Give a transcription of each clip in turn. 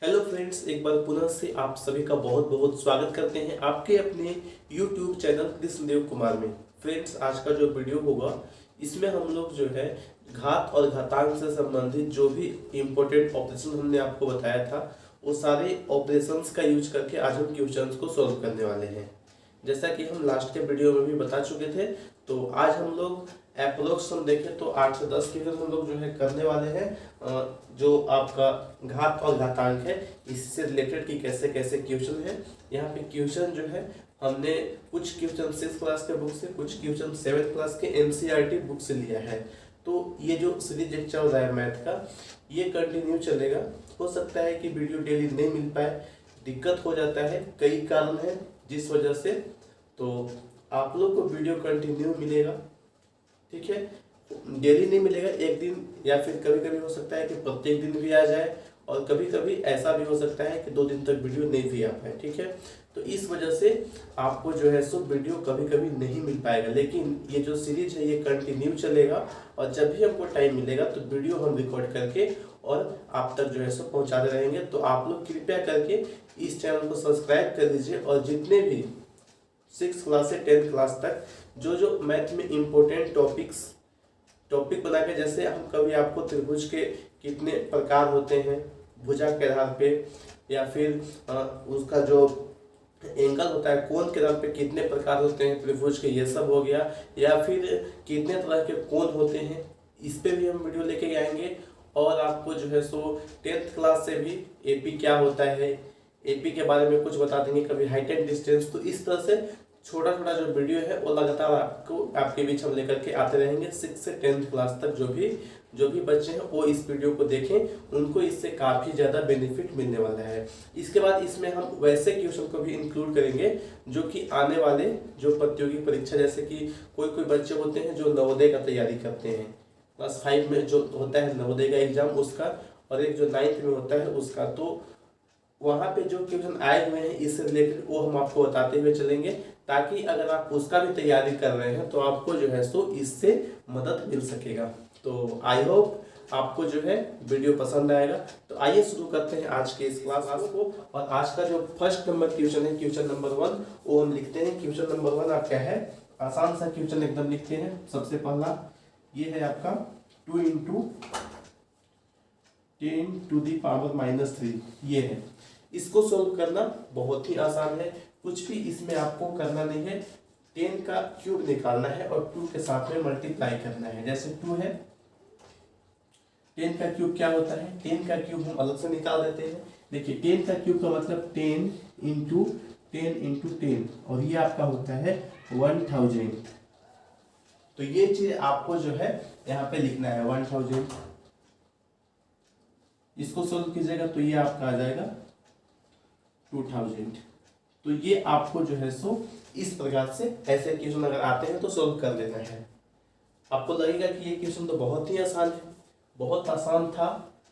Hello friends, एक बार पुनः से आप सभी का बहुत बहुत स्वागत करते हैं आपके अपने YouTube चैनल कृष्णदेव कुमार में। फ्रेंड्स, आज का जो वीडियो होगा इसमें हम लोग जो है घात और घातांक से संबंधित जो भी इम्पोर्टेंट ऑपरेशन हमने आपको बताया था वो सारे ऑपरेशंस का यूज करके आज हम क्वेश्चंस को सॉल्व करने वाले हैं। जैसा कि हम लास्ट के वीडियो में भी बता चुके थे, तो आज हम लोग अप्रोक्स हम देखें तो 8 से 10 क्वेश्चन हम लोग जो है करने वाले हैं। जो आपका घात और घातांक है इससे रिलेटेड कि कैसे कैसे क्वेश्चन है। यहाँ पे क्वेश्चन जो है हमने कुछ क्वेश्चन 6 क्लास के बुक से, कुछ क्वेश्चन 7 क्लास के एनसीईआरटी बुक से लिया है। तो ये जो सीरीज चल रहा है मैथ का, ये कंटिन्यू चलेगा। हो सकता है कि वीडियो डेली नहीं मिल पाए, दिक्कत हो जाता है, कई कारण है जिस वजह से। तो आप लोग को वीडियो कंटिन्यू मिलेगा, ठीक है। डेली नहीं मिलेगा, एक दिन या फिर कभी कभी हो सकता है कि प्रत्येक दिन भी आ जाए, और कभी कभी ऐसा भी हो सकता है कि 2 दिन तक वीडियो नहीं भी आ पाए, ठीक है। तो इस वजह से आपको जो है सो वीडियो कभी कभी नहीं मिल पाएगा, लेकिन ये जो सीरीज है ये कंटिन्यू चलेगा। और जब भी हमको टाइम मिलेगा तो वीडियो हम रिकॉर्ड करके और आप तक जो है सो पहुँचाते रहेंगे। तो आप लोग कृपया करके इस चैनल को सब्सक्राइब कर दीजिए, और जितने भी 6 क्लास से 10 क्लास तक जो मैथ में इम्पोर्टेंट टॉपिक बना के, जैसे हम कभी आपको त्रिभुज के कितने प्रकार होते हैं भुजा के आधार पे, या फिर उसका जो एंगल होता है कोण के आधार पे कितने प्रकार होते हैं त्रिभुज के, ये सब हो गया। या फिर कितने तरह के कोण होते हैं, इस पे भी हम वीडियो लेके आएंगे। और आपको जो है सो 10th क्लास से भी एपी क्या होता है, एपी के बारे में कुछ बता देंगे, कभी हाइट एंड डिस्टेंस। तो इस तरह से छोटा छोटा जो वीडियो है वो लगातार आपके बीच हम लेकर के आते रहेंगे। 6 से 10th क्लास तक जो भी बच्चे हैं वो इस वीडियो को देखें, उनको इससे काफ़ी ज़्यादा बेनिफिट मिलने वाला है। इसके बाद इसमें हम वैसे क्वेश्चन को भी इंक्लूड करेंगे जो कि आने वाले जो प्रतियोगी परीक्षा, जैसे कि कोई बच्चे होते हैं जो नवोदय का तैयारी करते हैं, क्लास 5 में जो होता है नवोदय का एग्जाम उसका, और एक जो 9th में होता है उसका। तो वहाँ पे जो क्वेश्चन आए हुए हैं इससे रिलेटेड वो हम आपको बताते हुए चलेंगे, ताकि अगर आप उसका भी तैयारी कर रहे हैं तो आपको जो है सो इससे मदद मिल सकेगा। तो आई होप आपको जो है वीडियो पसंद आएगा। तो आइए शुरू करते हैं आज के इस क्लास को। और आज का जो फर्स्ट नंबर क्वेश्चन है, क्वेश्चन नंबर 1, वो हम लिखते हैं। क्वेश्चन नंबर 1 आपका है आसान सा क्वेश्चन एकदम लिखते हैं। सबसे पहला ये है आपका 2 × 10⁻³ ये है। इसको सोल्व करना बहुत ही आसान है, कुछ भी इसमें आपको करना नहीं है। 10 का क्यूब निकालना है और 2 के साथ में मल्टीप्लाई करना है। जैसे 2 है, 10 का क्यूब क्या होता है, 10 का क्यूब हम अलग से निकाल देते हैं। देखिए 10 का क्यूब का मतलब 10 × 10 × 10, और ये आपका होता है 1000। तो ये चीज आपको जो है यहाँ पे लिखना है 1000। इसको सोल्व कीजिएगा तो ये आपका आ जाएगा 2000। तो ये आपको जो है सो इस प्रकार से ऐसे क्वेश्चन अगर आते हैं तो सोल्व कर लेना है। आपको लगेगा कि ये क्वेश्चन तो बहुत ही आसान है, बहुत आसान था,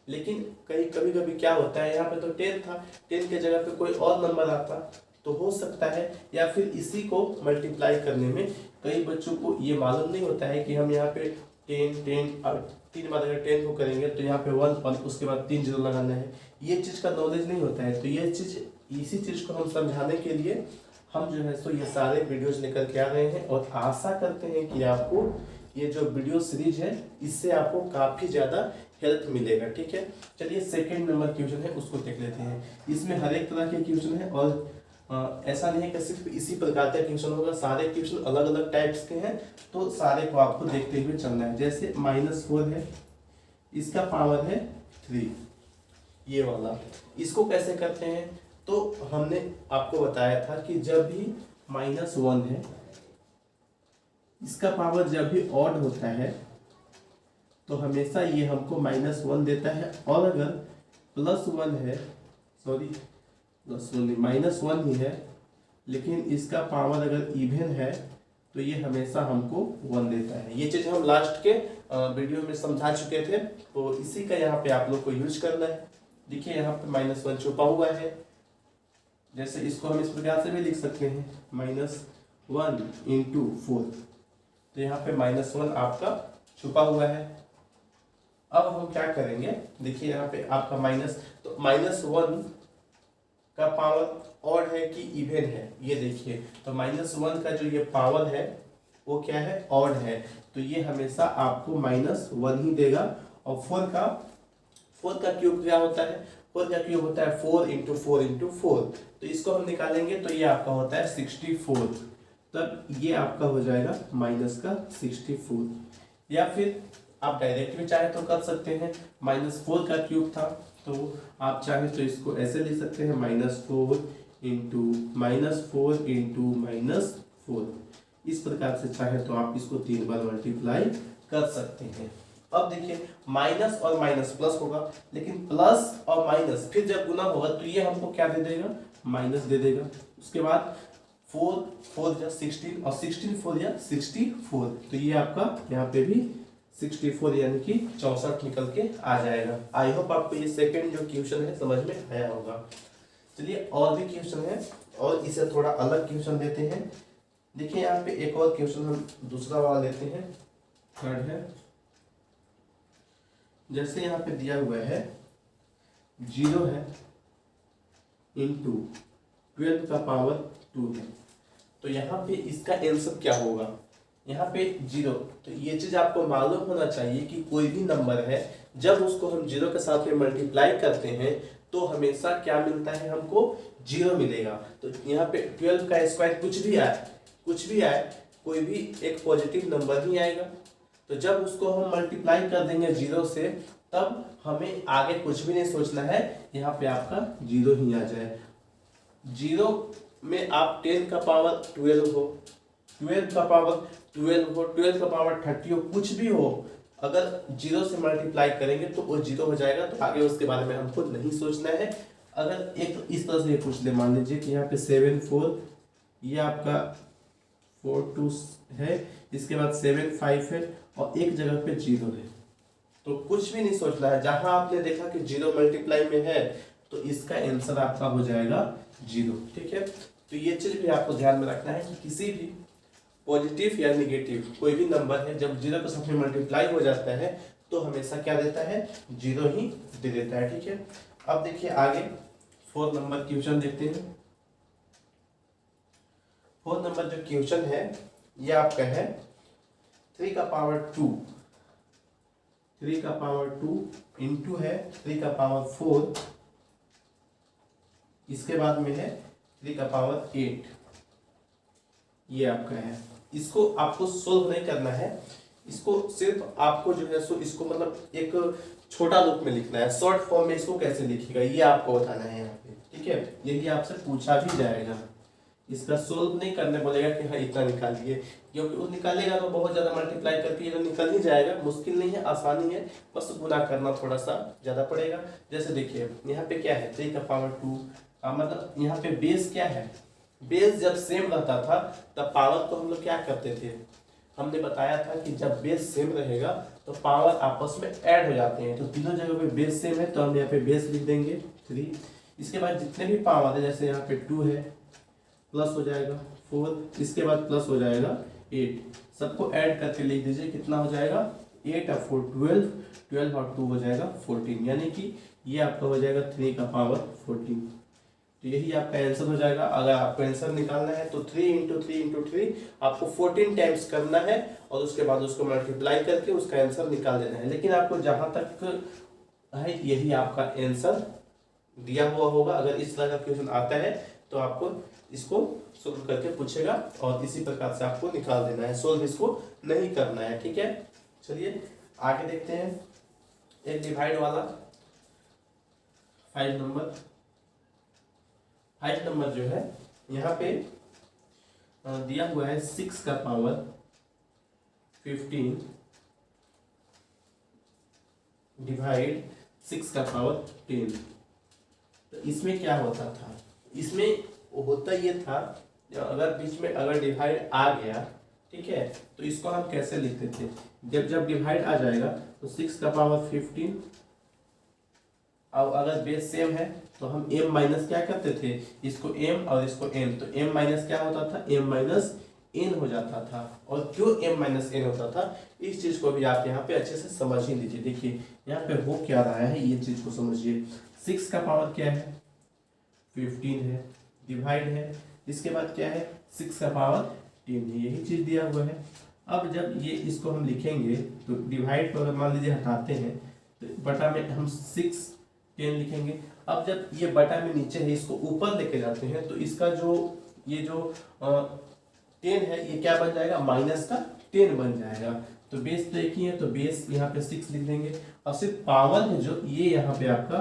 लेकिन कभी कभी क्या होता है, यहाँ पे तो 10 था, 10 के जगह पे कोई और नंबर आता तो हो सकता है, या फिर इसी को मल्टीप्लाई करने में कई बच्चों को ये मालूम नहीं होता है कि हम यहाँ पे 10 और 3 बार अगर 10 को करेंगे तो यहाँ पे 1 और उसके बाद 3 जीरो लगाना है। ये चीज़ का नॉलेज नहीं होता है। तो ये चीज़, इसी चीज़ को हम समझाने के लिए हम जो है सो ये सारे वीडियोज लेकर के आ रहे हैं, और आशा करते हैं कि आपको ये जो वीडियो सीरीज है इससे आपको काफ़ी ज़्यादा हेल्प मिलेगा, ठीक है। चलिए सेकेंड नंबर क्वेश्चन है उसको देख लेते हैं। इसमें हर एक तरह के क्वेश्चन है, और ऐसा नहीं है कि सिर्फ इसी प्रकार का क्वेश्चन होगा, सारे क्वेश्चन अलग अलग टाइप्स के हैं, तो सारे को आपको देखते हुए चलना है। जैसे -4 है, इसका पावर है 3, ये वाला, इसको कैसे करते हैं। तो हमने आपको बताया था कि जब भी -1 है, इसका पावर जब भी ऑड होता है तो हमेशा ये हमको -1 देता है, और अगर +1 है, सॉरी -1 ही है, लेकिन इसका पावर अगर इवन है तो ये हमेशा हमको 1 देता है। ये चीज़ हम लास्ट के वीडियो में समझा चुके थे, तो इसी का यहाँ पे आप लोग को यूज करना है। देखिए यहाँ पे -1 छुपा हुआ है, जैसे इसको हम इस प्रकार से भी लिख सकते हैं -1 × 4। तो यहाँ पे -1 आपका छुपा हुआ है। अब हम क्या करेंगे, देखिए यहाँ पे आपका माइनस, तो -1 का पावर ऑड है कि इवन है, ये देखिए। तो -1 का जो ये पावर है वो क्या है, ऑड है, तो ये हमेशा आपको -1 ही देगा। और 4 का क्यूब क्या होता है, 4 का क्यूब होता है 4 इंटू 4 इंटू 4, तो इसको हम निकालेंगे तो ये आपका होता है 64, तब ये आपका हो जाएगा -64। या फिर आप डायरेक्ट भी चाहे तो कर सकते हैं, -4 का क्यूब था तो आप चाहे तो इसको ऐसे लिख सकते हैं, -4 इंटू -4 इंटू -4, इस प्रकार से चाहे तो आप इसको 3 बार मल्टीप्लाई कर सकते हैं। अब देखिए माइनस और माइनस प्लस होगा, लेकिन प्लस और माइनस फिर जब गुना होगा तो ये हमको क्या दे देगा, माइनस दे देगा। उसके बाद 4 4 या 16 और 16 4 या 64, तो ये आपका यहाँ पे भी 64 यानी कि 64 निकल के आ जाएगा। आई होप आपको ये सेकंड जो क्वेश्चन है समझ में आया होगा। चलिए और भी क्वेश्चन है, और इसे थोड़ा अलग क्वेश्चन देते हैं। देखिए यहाँ पे एक और क्वेश्चन हम दूसरा वाला लेते हैं, थर्ड है। जैसे यहाँ पे दिया हुआ है 0 है इंटू 12 का पावर 2 है, तो यहाँ पे इसका आंसर क्या होगा, यहाँ पे 0, तो ये चीज आपको मालूम होना चाहिए कि कोई भी नंबर है जब उसको हम 0 के साथ में मल्टीप्लाई करते हैं तो हमेशा क्या मिलता है, हमको 0 मिलेगा। तो यहाँ पे 12 का स्क्वायर कुछ भी आए कोई भी एक पॉजिटिव नंबर ही आएगा। तो जब उसको हम मल्टीप्लाई कर देंगे 0 से, तब हमें आगे कुछ भी नहीं सोचना है, यहाँ पे आपका 0 ही आ जाए। 0 में आप 10 का पावर 12 हो, 12 का पावर 12 हो, 12 का पावर 30 हो, कुछ भी हो, अगर 0 से मल्टीप्लाई करेंगे तो वो 0 हो जाएगा। तो आगे उसके बारे में हमको नहीं सोचना है। अगर एक इस तरह से पूछ ले, मान लीजिए कि यहाँ पे 7 4, ये आपका 4 2 है, इसके बाद 7 5 है और एक जगह पे 0 है, तो कुछ भी नहीं सोचना है। जहां आपने देखा कि 0 मल्टीप्लाई में है तो इसका आंसर आपका हो जाएगा 0। ठीक है, तो ये चीज भी आपको ध्यान में रखना है कि किसी भी पॉजिटिव या निगेटिव कोई भी नंबर है जब 0 के साथ में मल्टीप्लाई हो जाता है तो हमेशा क्या देता है, 0 ही दे देता है। ठीक है, अब देखिए आगे 4 नंबर क्वेश्चन देखते हैं। 4 नंबर जो क्वेश्चन है ये आपका है 3 का पावर 2, 3 का पावर 2 इंटू है 3 का पावर 4, इसके बाद में है 3 का पावर 8, ये आपका है। इसको आपको सोल्व नहीं करना है, इसको सिर्फ आपको जो है सो इसको मतलब एक छोटा रूप में लिखना है, शॉर्ट फॉर्म में इसको कैसे लिखिएगा ये आपको बताना है यहाँ पे। ठीक है, यही आपसे पूछा भी जाएगा, इसका सोल्व नहीं करने बोलेगा कि हाँ इतना निकालिए, क्योंकि वो निकालेगा तो बहुत ज्यादा मल्टीप्लाई करके ये तो निकल ही जाएगा। मुश्किल नहीं है, आसानी है, बस गुना करना थोड़ा सा ज्यादा पड़ेगा। जैसे देखिए यहाँ पे क्या है 3 का पावर 2, मतलब यहाँ पे बेस क्या है, बेस जब सेम रहता था तब पावर को हम लोग क्या करते थे, हमने बताया था कि जब बेस सेम रहेगा तो पावर आपस में ऐड हो जाते हैं। तो तीनों जगह पे बेस सेम है तो हम यहाँ पे बेस लिख देंगे 3, इसके बाद जितने भी पावर है जैसे यहाँ पे 2 है प्लस हो जाएगा 4, इसके बाद प्लस हो जाएगा 8, सबको ऐड करके लिख दीजिए, कितना हो जाएगा 8 और 4 12, 12 और 2 हो जाएगा 14, यानी कि ये आपका हो जाएगा 3 का पावर 14। तो यही आपका आंसर हो जाएगा। अगर आपको आंसर निकालना है तो 3 इंटू 3 इंटू 3 आपको 14 टाइम्स करना है और उसके बाद उसको मल्टीप्लाई करके उसका आंसर निकाल देना है। लेकिन आपको जहां तक है यही आपका आंसर दिया हुआ होगा। अगर इस तरह का क्वेश्चन आता है तो आपको इसको सोल्व करके पूछेगा और इसी प्रकार से आपको निकाल देना है, सोल्व इसको नहीं करना है। ठीक है, चलिए आगे देखते हैं। एक डिवाइड वाला 5 नंबर जो है यहाँ पे दिया हुआ है 6 का पावर 15 डिवाइड 6 का पावर 10। तो इसमें क्या होता था, इसमें होता ये था अगर बीच में अगर डिवाइड आ गया, ठीक है, तो इसको हम कैसे लिखते थे, जब डिवाइड आ जाएगा तो 6 का पावर 15 और अगर बेस सेम है तो हम m माइनस क्या करते थे, इसको m और इसको n, तो m माइनस क्या होता था, m माइनस n हो जाता था और क्यों m माइनस n होता था, इस चीज को भी आप यहाँ पे अच्छे से समझ ही लीजिए। देखिए यहाँ पे हो क्या रहा है, ये चीज को समझिए। 6 का पावर क्या है, 15 है, डिवाइड है, इसके बाद क्या है 6 का पावर 10 है, यही चीज दिया हुआ है। अब जब ये इसको हम लिखेंगे तो डिवाइड को अगर मान लीजिए हटाते हैं तो बटा में हम 6 10 लिखेंगे। अब जब ये बटा में नीचे है इसको ऊपर लेके जाते हैं तो इसका जो ये जो 10 है ये क्या बन जाएगा, माइनस का 10 बन जाएगा। तो बेस तो एक ही है तो बेस यहाँ पे 6 लिख देंगे और सिर्फ पावर है जो ये यहाँ पे आपका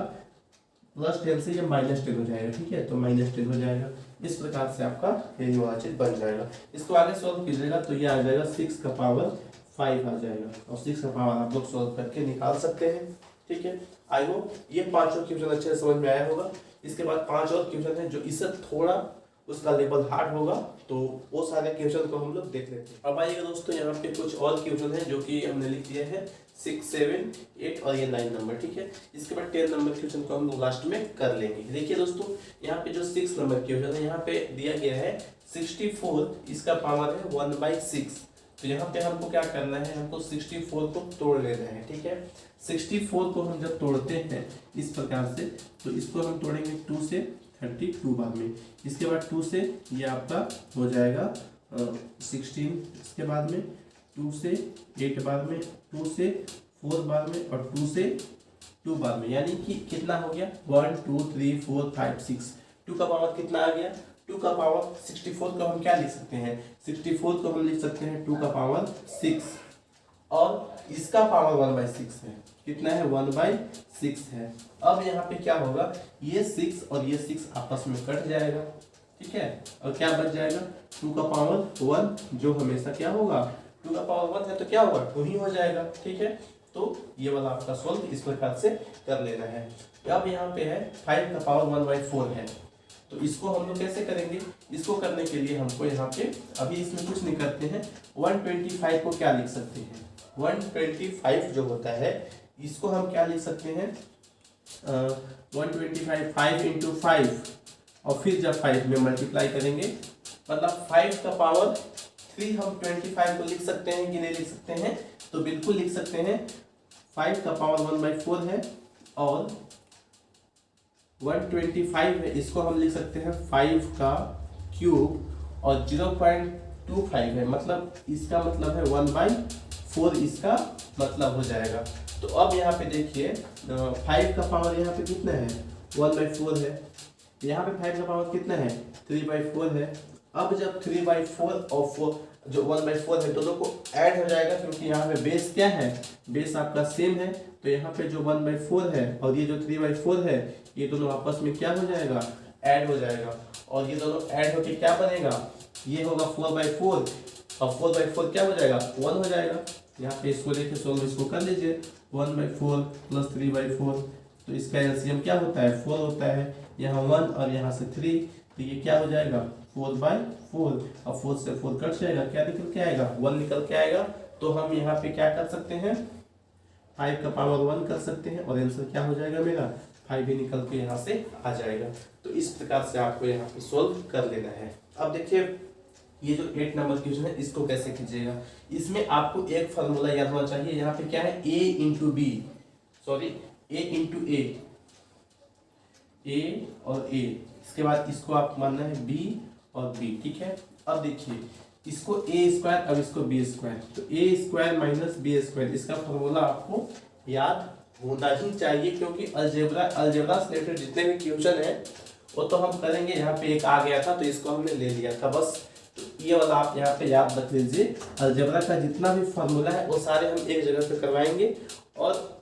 +10 से ये -10 हो जाएगा। ठीक है, तो -10 हो जाएगा। इस प्रकार से आपका यही वाला चीज बन जाएगा। इसको आगे सॉल्व कीजिएगा तो ये आ जाएगा 6 का पावर 5 आ जाएगा और 6 का पावर आप लोग सॉल्व करके निकाल सकते हैं। ठीक है, आई होप ये पांचों क्वेश्चन अच्छे से समझ में आया होगा। इसके बाद 5 और क्वेश्चन है जो इससे थोड़ा उसका लेवल हार्ड होगा, तो वो सारे क्वेश्चन को हम लोग देख लेते हैं। अब आइएगा दोस्तों, यहाँ पे कुछ और क्वेश्चन है जो कि हमने लिख दिए हैं 6, 7, 8 और ये 9 नंबर। ठीक है, इसके बाद 10 नंबर क्वेश्चन को हम लोग लास्ट में कर लेंगे। देखिए दोस्तों, यहाँ पे जो 6 नंबर क्वेश्चन है यहाँ पे दिया गया है 64, इसका पावर है 1/6। तो यहाँ पे हमको क्या करना है, हमको 64 को तोड़ लेना है। ठीक है, 64 को हम जब तोड़ते हैं इस प्रकार से तो इसको हम तोड़ेंगे 2 से 32 बाद में, इसके बाद 2 से ये आपका हो जाएगा 16, इसके बाद में 2 से 8 बाद में, 2 से 4 बाद में और 2 से 2 बाद में, यानी कि कितना हो गया 1 2 3 4 5 6। 2 का पावर कितना आ गया, 2 का पावर 64 को हम क्या लिख सकते हैं, 64 को हम लिख सकते हैं 2 का पावर 6 और इसका पावर 1/6 है। कितना है, 1/6 है। अब यहाँ पे क्या होगा, ये 6 और ये 6 आपस में कट जाएगा। ठीक है, और क्या बच जाएगा 2 का पावर 1, जो हमेशा क्या होगा 2 का पावर 1 है तो क्या होगा 2 ही हो जाएगा। ठीक है, तो ये वाला आपका सॉल्व इस प्रकार से कर लेना है। अब यहाँ पे है 5 का पावर 1/4 है, तो इसको हम लोग कैसे करेंगे, इसको करने के लिए हमको यहाँ पे अभी इसमें कुछ नहीं करते हैं, 125 को क्या लिख सकते हैं, 125 जो होता है इसको हम क्या लिख सकते हैं 125 5 इंटू 5 और फिर जब 5 में मल्टीप्लाई करेंगे मतलब 5 का पावर 3 हम 25 को लिख सकते हैं कि नहीं लिख सकते हैं, तो बिल्कुल लिख सकते हैं। 5 का पावर 1/4 है और 125 है, इसको हम लिख सकते हैं 5 का क्यूब और 0.25 है, मतलब इसका मतलब है 1/4 इसका मतलब हो जाएगा। तो अब यहाँ पे देखिए 5 का पावर यहाँ पे कितना है 1/4 है, यहाँ पे 5 का पावर कितना है 3/4 है। अब जब 3/4 और 4 जो 1/4 है दोनों को ऐड हो जाएगा, क्योंकि यहाँ पे बेस क्या है, बेस आपका सेम है, तो यहाँ पे जो 1/4 है और ये जो 3/4 है ये दोनों आपस में क्या हो जाएगा, ऐड हो जाएगा और ये दोनों ऐड होके क्या बनेगा, ये होगा 4/4 और 4/4 क्या हो जाएगा 1 हो जाएगा। यहाँ पे इसको लेके सॉल्व इसको कर लीजिए, 1/4 प्लस 3/4, तो इसका एलसीएम क्या होता है 4 होता है, यहाँ 1 और यहाँ से 3, तो ये क्या हो जाएगा 4/4 और 4 से 4 कट जाएगा, क्या निकल के आएगा 1 निकल के आएगा। तो हम यहाँ पे क्या कर सकते हैं 5 का पावर 1 कर सकते हैं और आंसर क्या हो जाएगा मेरा 5 ही निकल के यहाँ से आ जाएगा। तो इस प्रकार से आपको यहाँ पे सोल्व कर लेना है। अब देखिए ये जो 8 नंबर क्वेश्चन है इसको कैसे कीजिएगा, इसमें आपको एक फार्मूला याद होना चाहिए। यहाँ पे क्या है a into B, sorry a into A और a, इसके बाद इसको आप मानना है b और b। ठीक है, अब देखिए इसको a², अब इसको b², तो a² माइनस b², इसका फार्मूला आपको याद होना ही चाहिए, क्योंकि अलजेब्रा से रिलेटेड जितने भी क्वेश्चन है वो तो हम करेंगे। यहाँ पे एक आ गया था तो इसको हमने ले लिया था बस, तो ये वाला आप यहाँ पे याद रख लीजिए। अलजेब्रा का जितना भी फार्मूला है वो सारे हम एक जगह पे करवाएंगे और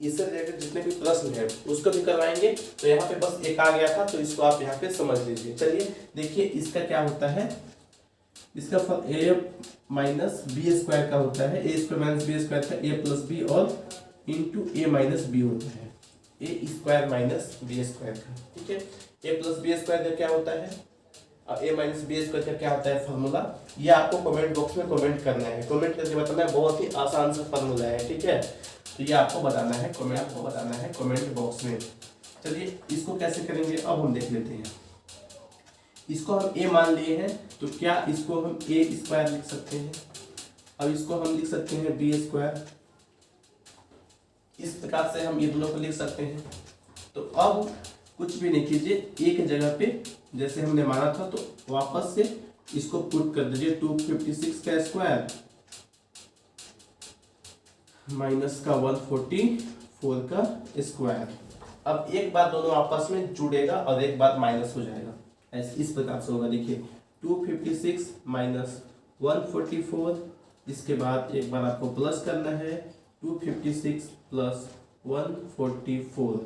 इससे रिलेटेड जितने भी प्रश्न है उसको भी करवाएंगे। तो यहाँ पे बस एक आ गया था तो इसको आप यहाँ पे समझ लीजिए। चलिए देखिए इसका क्या होता है, इसका a माइनस b² का होता है, a² माइनस b² का a प्लस बी और इंटू a माइनस बी होता है, a² माइनस b² का। ठीक है, a प्लस b² का क्या होता है और a माइनस b² का क्या होता है फार्मूला, ये आपको कमेंट बॉक्स में कमेंट करना है, कमेंट करके बताना है। बहुत ही आसान सा फार्मूला है। ठीक है, तो ये आपको बताना है, कमेंट बॉक्स में। चलिए इसको कैसे करेंगे अब हम देख लेते हैं। इसको हम a मान लिए हैं, तो क्या इसको हम a स्क्वायर लिख सकते हैं। अब इसको हम लिख सकते हैं b स्क्वायर। इस प्रकार से हम ये दोनों को लिख सकते हैं। तो अब कुछ भी नहीं कीजिए, एक जगह पे जैसे हमने माना था तो वापस से इसको पुट कर दीजिए। 256 का स्क्वायर माइनस का 144 का स्क्वायर। अब एक बार दोनों आपस में जुड़ेगा और एक बार माइनस हो जाएगा, ऐसे इस प्रकार से होगा। देखिए 256 माइनस 144, इसके बाद एक बार आपको प्लस करना है 256 प्लस 144।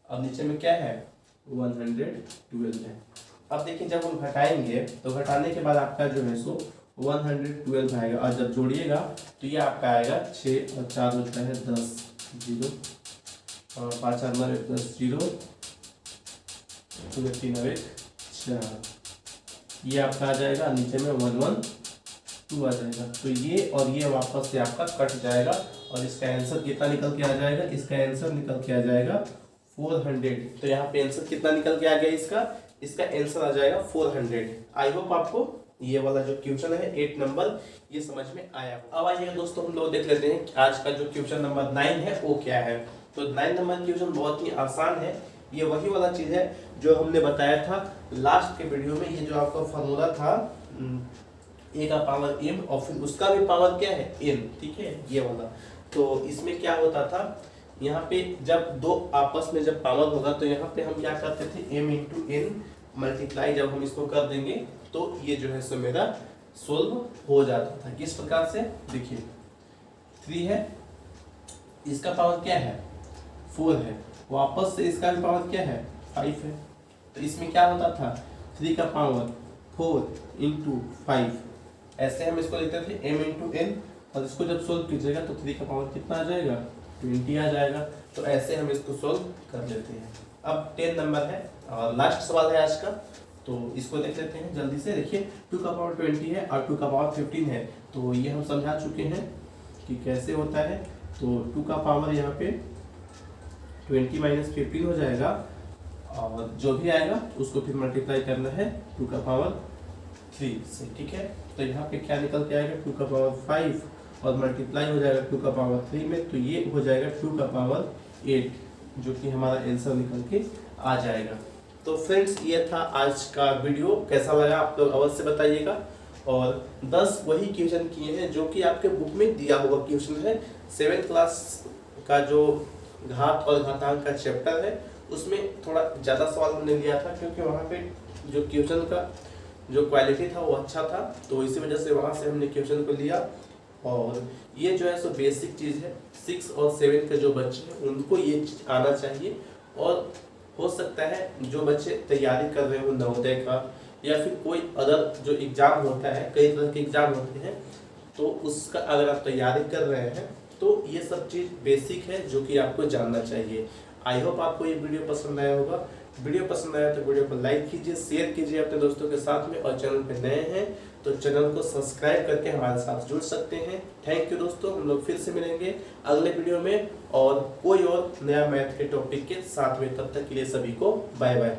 अब नीचे में क्या है 112 है। अब देखिए जब हम घटाएंगे तो घटाने के बाद आपका जो है सो 112 आएगा, और जब जोड़िएगा तो ये आपका आएगा 6 और 4 होता है 10, 0 और 5 और 9 10, 0 3 और 1 4, ये आपका आ जाएगा। नीचे में 112 आ जाएगा। तो ये और ये वापस से आपका कट जाएगा और इसका आंसर कितना निकल के आ जाएगा, इसका आंसर निकल के आ जाएगा 400। तो यहाँ पे आंसर कितना निकल के आ गया इसका आंसर आ जाएगा 400। आई होप आपको ये वाला जो क्वेश्चन है 8 नंबर ये समझ में आया। अब आइएगा दोस्तों हम लोग देख लेते हैं कि आज का जो क्वेश्चन नंबर 9 है वो क्या है। तो 9 नंबर क्वेश्चन बहुत ही आसान है। ये वही वाला चीज है जो हमने बताया था लास्ट के वीडियो में। ये जो आपका फॉर्मूला था a का पावर m और फिर उसका भी पावर क्या है n, ठीक है ये वाला। तो इसमें क्या होता था, यहाँ पे जब दो आपस में जब पावर होगा तो यहाँ पे हम क्या करते थे m इंटू n मल्टीप्लाई जब हम इसको कर देंगे तो ये जो है सो मेरा सोल्व हो जाता था। किस प्रकार से, देखिए 3 है, इसका पावर क्या है 4 है, वापस से इसका भी पावर क्या है 5 है। तो इसमें क्या होता था 3 का पावर 4 इंटू 5, ऐसे हम इसको लिखते थे m इंटू n, और इसको जब सोल्व कीजिएगा तो 3 का पावर कितना आ जाएगा 20 आ जाएगा। तो ऐसे हम इसको सोल्व कर लेते हैं। अब 10 नंबर है और लास्ट सवाल है आज का, तो इसको देख लेते हैं जल्दी से। देखिए 2 का पावर 20 है और 2 का पावर 15 है, तो ये हम समझा चुके हैं कि कैसे होता है। तो 2 का पावर यहाँ पे 20 माइनस 15 हो जाएगा, और जो भी आएगा उसको फिर मल्टीप्लाई करना है 2 का पावर 3 से, ठीक है। तो यहाँ पे क्या निकल के आएगा 2 का पावर 5 और मल्टीप्लाई हो जाएगा 2 का पावर 3 में, तो ये हो जाएगा 2 का पावर 8, जो कि हमारा आंसर निकल के आ जाएगा। तो फ्रेंड्स ये था आज का वीडियो, कैसा लगा आप लोग अवश्य बताइएगा। और 10 वही क्वेश्चन किए हैं जो कि आपके बुक में दिया हुआ क्वेश्चन है। 7th क्लास का जो घात और घातांक का चैप्टर है उसमें थोड़ा ज़्यादा सवाल हमने लिया था, क्योंकि वहाँ पे जो क्वेश्चन का जो क्वालिटी था वो अच्छा था, तो इसी वजह से वहाँ से हमने क्वेश्चन को लिया। और ये जो है सो बेसिक चीज़ है, 6 और 7 के जो बच्चे हैं उनको ये चीज़ आना चाहिए। और हो सकता है जो बच्चे तैयारी कर रहे हो नवोदय का या फिर कोई अदर जो एग्ज़ाम होता है, कई तरह के एग्ज़ाम होते हैं, तो उसका अगर आप तैयारी कर रहे हैं तो ये सब चीज़ बेसिक है जो कि आपको जानना चाहिए। आई होप आपको ये वीडियो पसंद आया होगा। वीडियो पसंद आया तो वीडियो को लाइक कीजिए, शेयर कीजिए अपने दोस्तों के साथ में, और चैनल पे नए हैं तो चैनल को सब्सक्राइब करके हमारे साथ जुड़ सकते हैं। थैंक यू दोस्तों, हम लोग फिर से मिलेंगे अगले वीडियो में और कोई और नया मैथ के टॉपिक के साथ में। तब तक के लिए सभी को बाय बाय।